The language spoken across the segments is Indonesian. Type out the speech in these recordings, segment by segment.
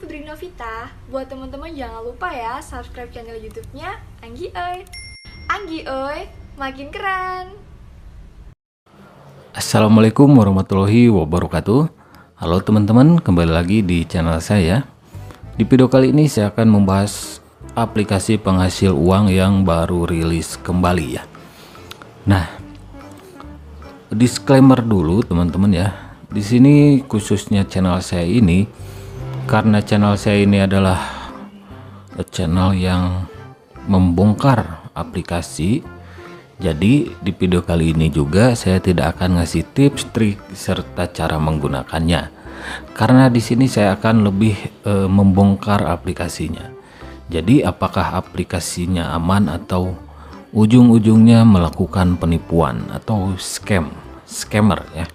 Putri Novita. Buat teman-teman jangan lupa ya subscribe channel YouTube-nya Anggi Oi. Anggi Oi, makin keren. Assalamualaikum warahmatullahi wabarakatuh. Halo teman-teman, kembali lagi di channel saya. Di video kali ini saya akan membahas aplikasi penghasil uang yang baru rilis kembali ya. Nah, disclaimer dulu teman-teman ya. Di sini khususnya channel saya ini, karena channel saya ini adalah channel yang membongkar aplikasi. Jadi di video kali ini juga saya tidak akan ngasih tips, trik serta cara menggunakannya. Karena di sini saya akan lebih membongkar aplikasinya. Jadi apakah aplikasinya aman atau ujung-ujungnya melakukan penipuan atau scammer ya.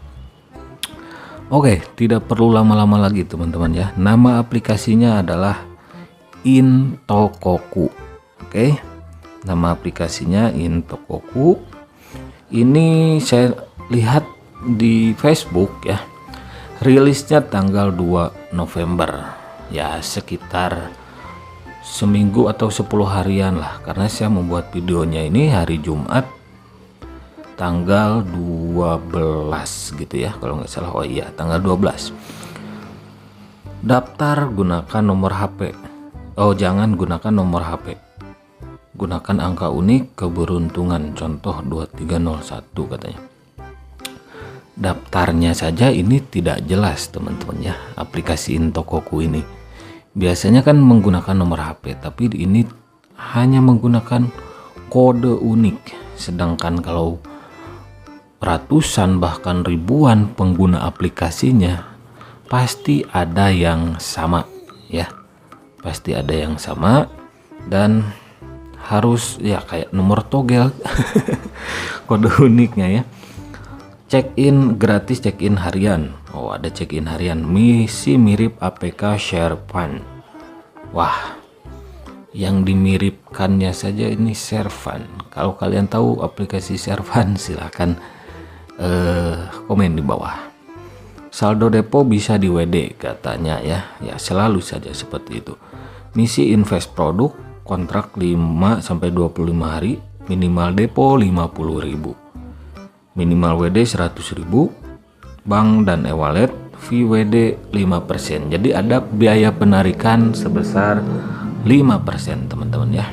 Oke, tidak perlu lama-lama lagi teman-teman ya. Nama aplikasinya adalah Intokoku. Oke. Nama aplikasinya Intokoku. Ini saya lihat di Facebook ya. Rilisnya tanggal 2 November. Ya, sekitar seminggu atau 10 harian lah, karena saya membuat videonya ini hari Jumat tanggal 12 gitu ya, kalau nggak salah. Oh iya, tanggal 12. Daftar gunakan nomor HP. Oh, jangan gunakan nomor HP. Gunakan angka unik keberuntungan, contoh 2301 katanya. Daftarnya saja ini tidak jelas teman-teman ya, aplikasi Intokoku ini. Biasanya kan menggunakan nomor HP, tapi ini hanya menggunakan kode unik. Sedangkan kalau ratusan bahkan ribuan pengguna aplikasinya, pasti ada yang sama ya. Pasti ada yang sama dan harus ya kayak nomor togel kode uniknya ya. Check-in gratis, check-in harian. Oh, ada check-in harian. Misi mirip APK Shervan. Wah, yang dimiripkannya saja ini Shervan. Kalau kalian tahu aplikasi Shervan, silahkan komen di bawah. Saldo depo bisa di WD katanya ya. Ya, selalu saja seperti itu. Misi invest produk, kontrak 5 sampai 25 hari, minimal depo 50.000. Minimal WD 100.000, bank dan e-wallet, fee WD 5%. Jadi ada biaya penarikan sebesar 5% teman-teman ya.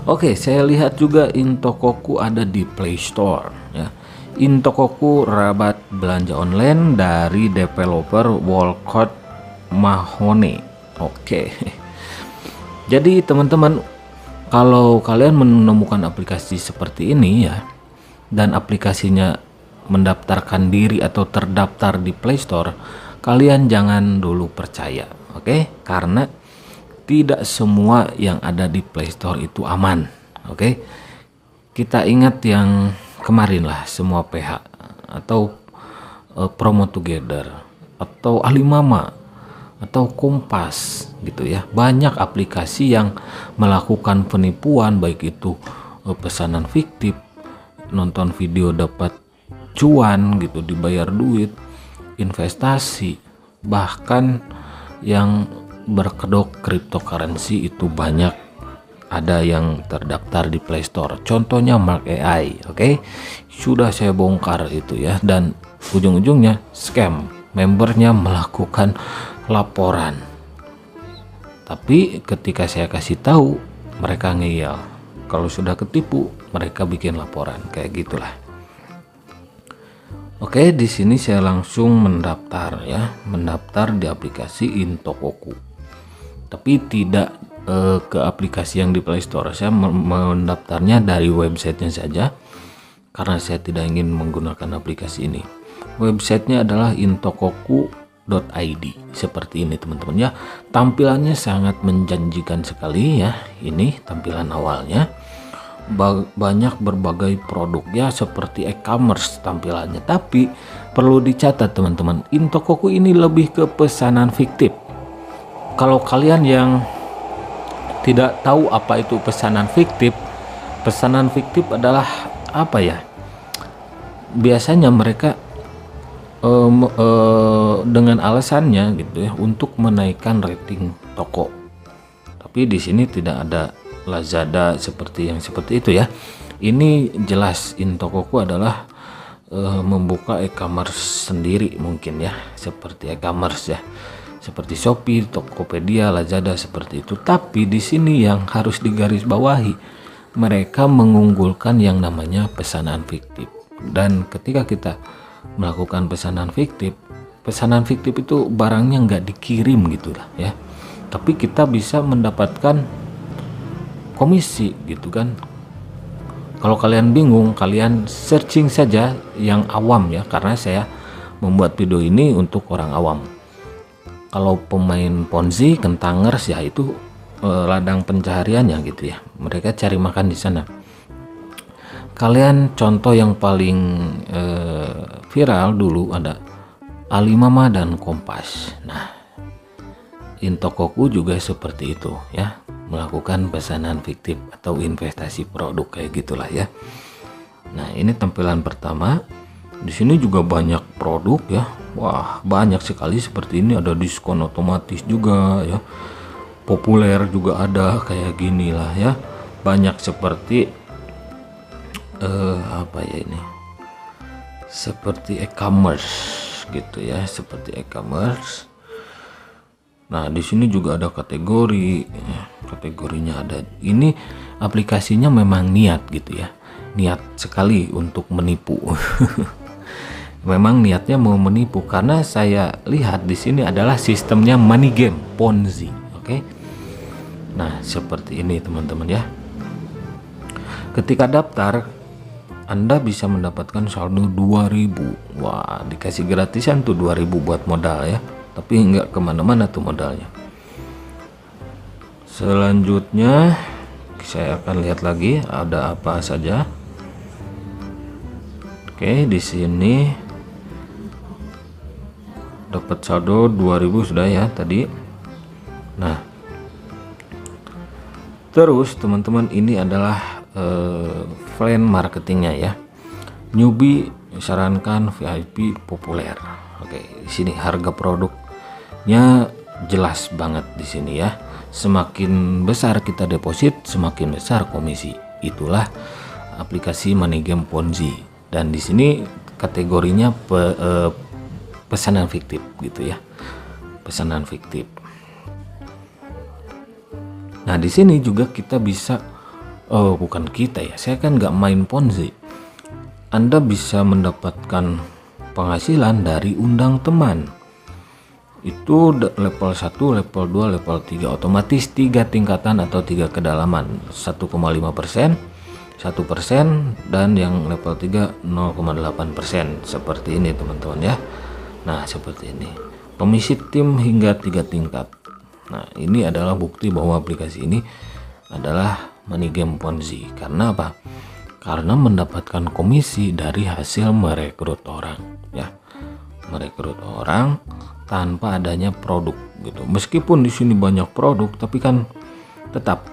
Oke, saya lihat juga Intokoku ada di Play Store ya. Intokoku rabat belanja online dari developer Walcott Mahone. Oke. Jadi teman-teman, kalau kalian menemukan aplikasi seperti ini ya, dan aplikasinya mendaftarkan diri atau terdaftar di Play Store, kalian jangan dulu percaya, oke? Karena tidak semua yang ada di Play Store itu aman, oke? Kita ingat yang kemarin lah, semua PH atau Promo Together atau Alimama atau Kompas gitu ya. Banyak aplikasi yang melakukan penipuan, baik itu pesanan fiktif, nonton video dapat cuan gitu, dibayar duit, investasi, bahkan yang berkedok cryptocurrency itu banyak ada yang terdaftar di Play Store. Contohnya Mark AI, oke? Sudah saya bongkar itu ya, dan ujung-ujungnya scam. Membernya melakukan laporan. Tapi ketika saya kasih tahu, mereka ngeyel. Kalau sudah ketipu, mereka bikin laporan kayak gitulah. Oke, di sini saya langsung mendaftar ya, mendaftar di aplikasi Intokoku. Tapi tidak ke aplikasi yang di Play Store. Saya mendaftarnya dari websitenya saja, karena saya tidak ingin menggunakan aplikasi ini. Websitenya adalah intokoku.id. Seperti ini teman-teman ya. Tampilannya sangat menjanjikan sekali ya. Ini tampilan awalnya. Banyak berbagai produk ya, seperti e-commerce tampilannya. Tapi perlu dicatat teman-teman, Intokoku ini lebih ke pesanan fiktif. Kalau kalian yang tidak tahu apa itu pesanan fiktif adalah apa ya? Biasanya mereka dengan alasannya gitu ya untuk menaikkan rating toko. Tapi di sini tidak ada Lazada seperti itu ya. Ini jelas Intokoku adalah membuka e-commerce sendiri mungkin ya, seperti e-commerce ya. Seperti Shopee, Tokopedia, Lazada seperti itu. Tapi di sini yang harus digarisbawahi, mereka mengunggulkan yang namanya pesanan fiktif. Dan ketika kita melakukan pesanan fiktif itu barangnya nggak dikirim gitulah ya. Tapi kita bisa mendapatkan komisi gitu kan. Kalau kalian bingung, kalian searching saja yang awam ya, karena saya membuat video ini untuk orang awam. Kalau pemain Ponzi, kentangers ya itu ladang pencahariannya gitu ya. Mereka cari makan di sana. Kalian contoh yang paling viral dulu ada Alimama dan Kompas. Nah, Intokoku juga seperti itu ya, melakukan pesanan fiktif atau investasi produk kayak gitulah ya. Nah, ini tampilan pertama. Di sini juga banyak produk ya. Wah, banyak sekali seperti ini, ada diskon otomatis juga ya. Populer juga ada kayak gini lah ya. Banyak seperti apa ya ini? Seperti e-commerce gitu ya, seperti e-commerce. Nah, di sini juga ada kategori. Kategorinya ada. Ini aplikasinya memang niat gitu ya. Niat sekali untuk menipu. Memang niatnya mau menipu, karena saya lihat di sini adalah sistemnya money game Ponzi, oke? Nah, seperti ini teman-teman ya. Ketika daftar, Anda bisa mendapatkan saldo 2000. Wah, dikasih gratisan tuh 2000 buat modal ya. Tapi nggak kemana-mana tuh modalnya. Selanjutnya saya akan lihat lagi ada apa saja. Oke, di sini dapat saldo 2000 sudah ya tadi. Nah, terus teman-teman, ini adalah plan marketingnya ya. Newbie sarankan, VIP populer. Oke, di sini harga produknya jelas banget di sini ya. Semakin besar kita deposit, semakin besar komisi. Itulah aplikasi money game Ponzi. Dan di sini kategorinya pesanan fiktif gitu ya. Pesanan fiktif. Nah, di sini juga kita bisa, bukan kita ya, saya kan nggak main Ponzi. Anda bisa mendapatkan penghasilan dari undang teman. Itu level 1, level 2, level 3, otomatis 3 tingkatan atau 3 kedalaman. 1,5%, 1%, dan yang level 3 0,8%. Seperti ini teman-teman ya. Nah, seperti ini. Komisi tim hingga 3 tingkat. Nah, ini adalah bukti bahwa aplikasi ini adalah money game Ponzi. Karena apa? Karena mendapatkan komisi dari hasil merekrut orang ya. Merekrut orang tanpa adanya produk gitu. Meskipun di sini banyak produk, tapi kan tetap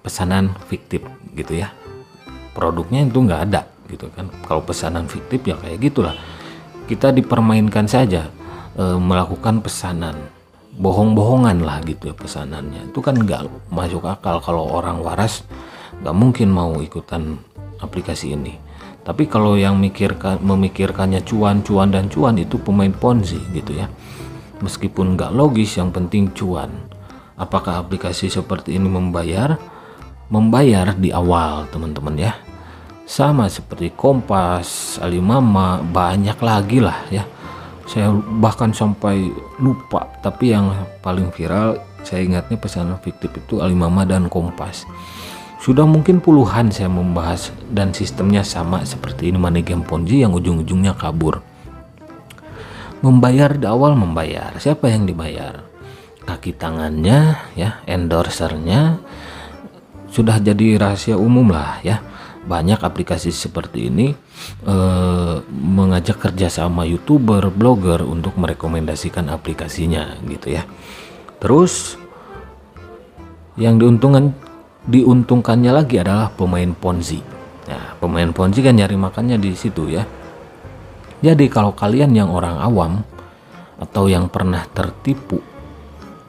pesanan fiktif gitu ya. Produknya itu nggak ada gitu kan. Kalau pesanan fiktif ya kayak gitulah. Kita dipermainkan saja, melakukan pesanan bohong-bohongan lah gitu ya pesanannya. Itu kan nggak masuk akal. Kalau orang waras nggak mungkin mau ikutan aplikasi ini. Tapi kalau yang memikirkannya cuan itu pemain Ponzi gitu ya. Meskipun nggak logis, yang penting cuan. Apakah aplikasi seperti ini membayar? Membayar di awal teman-teman ya. Sama seperti Kompas, Alimama, banyak lagi lah ya. Saya bahkan sampai lupa, tapi yang paling viral saya ingatnya pesanan fiktif itu Alimama dan Kompas. Sudah mungkin puluhan saya membahas, dan sistemnya sama seperti ini money game Ponzi yang ujung-ujungnya kabur. Membayar di awal, membayar. Siapa yang dibayar? Kaki tangannya ya, endorsernya. Sudah jadi rahasia umum lah ya. Banyak aplikasi seperti ini mengajak kerja sama YouTuber, blogger untuk merekomendasikan aplikasinya gitu ya. Terus yang diuntungkannya lagi adalah pemain Ponzi. Nah, pemain Ponzi kan nyari makannya di situ ya. Jadi kalau kalian yang orang awam atau yang pernah tertipu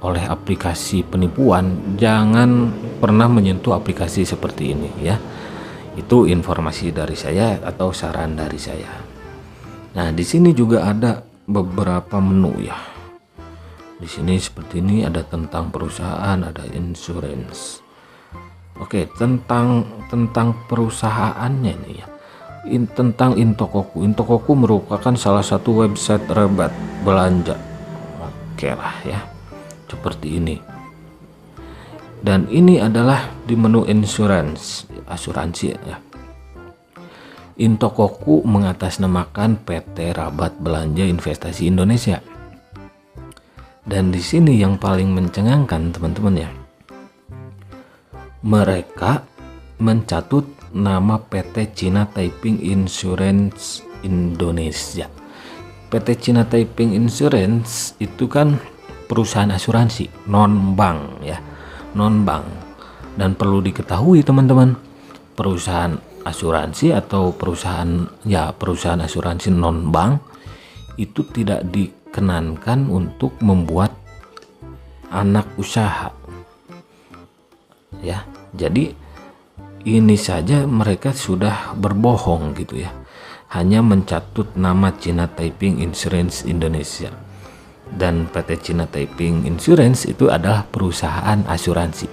oleh aplikasi penipuan, jangan pernah menyentuh aplikasi seperti ini ya. Itu informasi dari saya atau saran dari saya. Nah, di sini juga ada beberapa menu ya. Di sini seperti ini ada tentang perusahaan, ada insurance. Oke, tentang perusahaannya nih ya. Tentang Intokoku. Intokoku merupakan salah satu website rabat belanja. Oke lah ya. Seperti ini. Dan ini adalah di menu asuransi ya. Intokoku mengatasnamakan PT Rabat Belanja Investasi Indonesia. Dan di sini yang paling mencengangkan teman-teman ya. Mereka mencatut nama PT China Taiping Insurance Indonesia. PT China Taiping Insurance itu kan perusahaan asuransi non bank ya, non bank. Dan perlu diketahui teman-teman, perusahaan asuransi atau perusahaan asuransi non bank itu tidak dikenankan untuk membuat anak usaha ya. Jadi ini saja mereka sudah berbohong gitu ya, hanya mencatut nama China Taiping Insurance Indonesia. Dan PT China Taiping Insurance itu adalah perusahaan asuransi,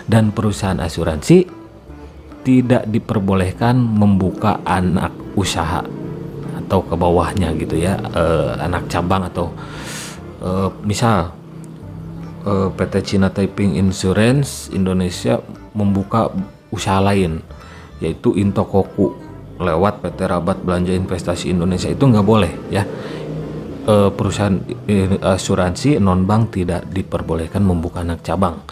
dan perusahaan asuransi tidak diperbolehkan membuka anak usaha atau ke bawahnya gitu ya, anak cabang atau misal PT China Taiping Insurance Indonesia membuka usaha lain yaitu Intokoku lewat PT Rabat Belanja Investasi Indonesia, itu nggak boleh ya. Perusahaan asuransi non bank tidak diperbolehkan membuka anak cabang,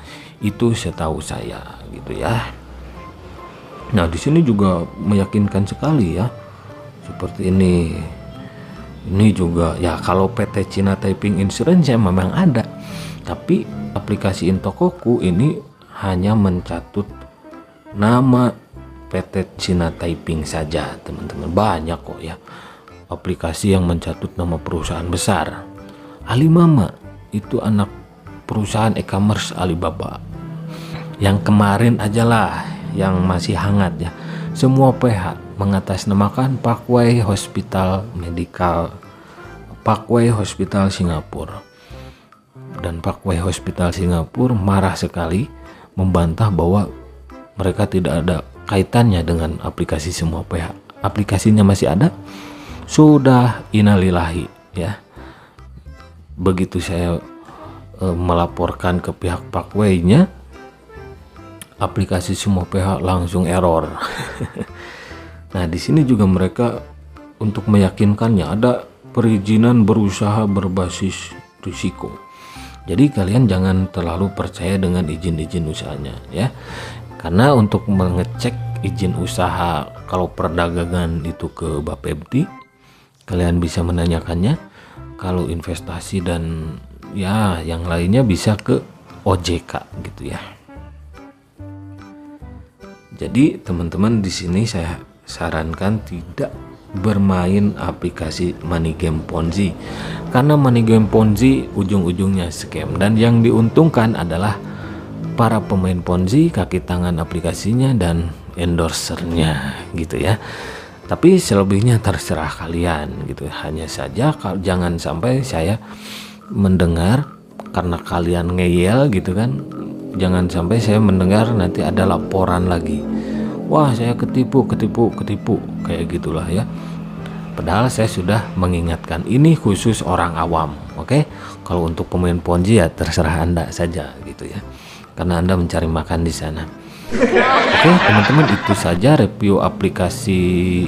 itu setahu saya gitu ya. Nah, di sini juga meyakinkan sekali ya, seperti ini. Ini juga ya, kalau PT China Taiping Insurance ya memang ada, tapi aplikasi Intokoku ini hanya mencatut nama PT China Taiping saja teman-teman. Banyak kok ya aplikasi yang mencatut nama perusahaan besar. Alimama itu anak perusahaan e-commerce Alibaba. Yang kemarin aja lah, yang masih hangat ya. Semua pihak mengatasnamakan Parkway Hospital Singapura. Dan Parkway Hospital Singapura marah sekali, membantah bahwa mereka tidak ada kaitannya dengan aplikasi semua pihak. Aplikasinya masih ada, sudah innalillahi ya. Begitu saya melaporkan ke pihak Parkway-nya, aplikasi semua pihak langsung error. Nah, di sini juga mereka untuk meyakinkannya ada perizinan berusaha berbasis risiko. Jadi kalian jangan terlalu percaya dengan izin-izin usahanya ya. Karena untuk mengecek izin usaha kalau perdagangan itu ke Bapepti, kalian bisa menanyakannya. Kalau investasi dan ya yang lainnya bisa ke OJK gitu ya. Jadi teman-teman, di sini saya sarankan tidak bermain aplikasi money game Ponzi, karena money game Ponzi ujung-ujungnya scam, dan yang diuntungkan adalah para pemain Ponzi, kaki tangan aplikasinya dan endorsernya gitu ya. Tapi selebihnya terserah kalian gitu. Hanya saja jangan sampai saya mendengar karena kalian ngeyel gitu kan. Jangan sampai saya mendengar nanti ada laporan lagi. Wah, saya ketipu kayak gitulah ya. Padahal saya sudah mengingatkan, ini khusus orang awam, oke? Kalau untuk pemain Ponzi ya terserah Anda saja gitu ya. Karena Anda mencari makan di sana. Oke, teman-teman, itu saja review aplikasi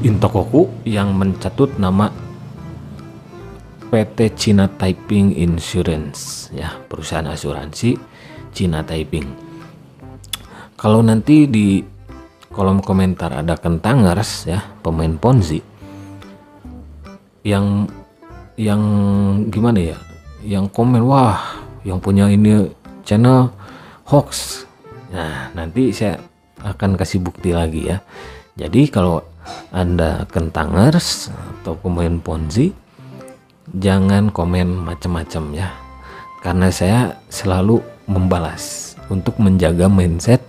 Intokoku yang mencatut nama PT China Taiping Insurance ya, perusahaan asuransi China Taiping. Kalau nanti di kolom komentar ada kentangers ya, pemain Ponzi yang gimana ya, yang komen wah yang punya ini channel hoax. Nah, nanti saya akan kasih bukti lagi ya. Jadi kalau Anda kentangers atau pemain Ponzi, jangan komen macam-macam ya, karena saya selalu membalas untuk menjaga mindset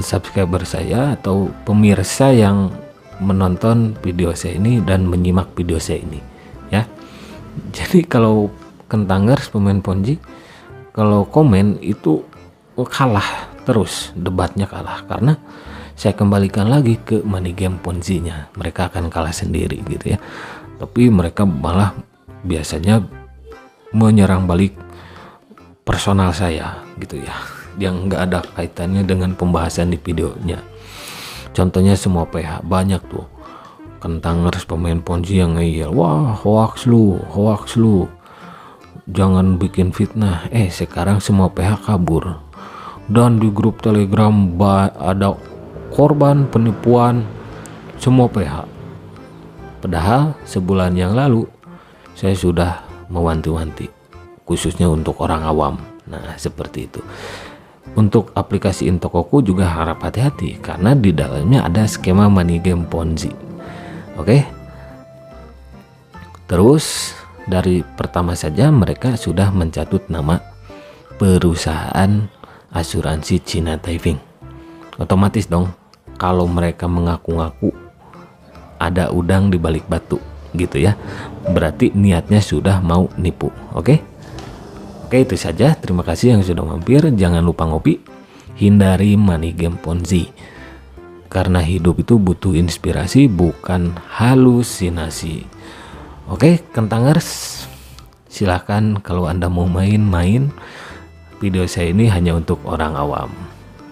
subscriber saya atau pemirsa yang menonton video saya ini dan menyimak video saya ini ya. Jadi kalau kentangers pemain Ponzi, kalau komen itu kalah terus, debatnya kalah, karena saya kembalikan lagi ke money game Ponzi-nya, mereka akan kalah sendiri gitu ya. Tapi mereka malah biasanya menyerang balik personal saya gitu ya, yang nggak ada kaitannya dengan pembahasan di videonya. Contohnya semua PH banyak tuh kentangers pemain Ponzi yang ngeyel, wah hoax lu, jangan bikin fitnah. Sekarang semua PH kabur, dan di grup Telegram ada korban penipuan semua PH. Padahal sebulan yang lalu saya sudah mewanti-wanti, khususnya untuk orang awam. Nah seperti itu. Untuk aplikasi Intokoku juga harap hati-hati, karena di dalamnya ada skema money game Ponzi. Oke. Terus dari pertama saja mereka sudah mencatut nama perusahaan asuransi China Taifeng. Otomatis dong kalau mereka mengaku-ngaku ada udang di balik batu gitu ya, berarti niatnya sudah mau nipu. Oke, itu saja. Terima kasih yang sudah mampir. Jangan lupa ngopi, hindari money game Ponzi, karena hidup itu butuh inspirasi, bukan halusinasi. Oke, kentangers, silahkan kalau Anda mau main-main. Video saya ini hanya untuk orang awam.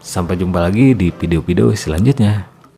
Sampai jumpa lagi di video-video selanjutnya.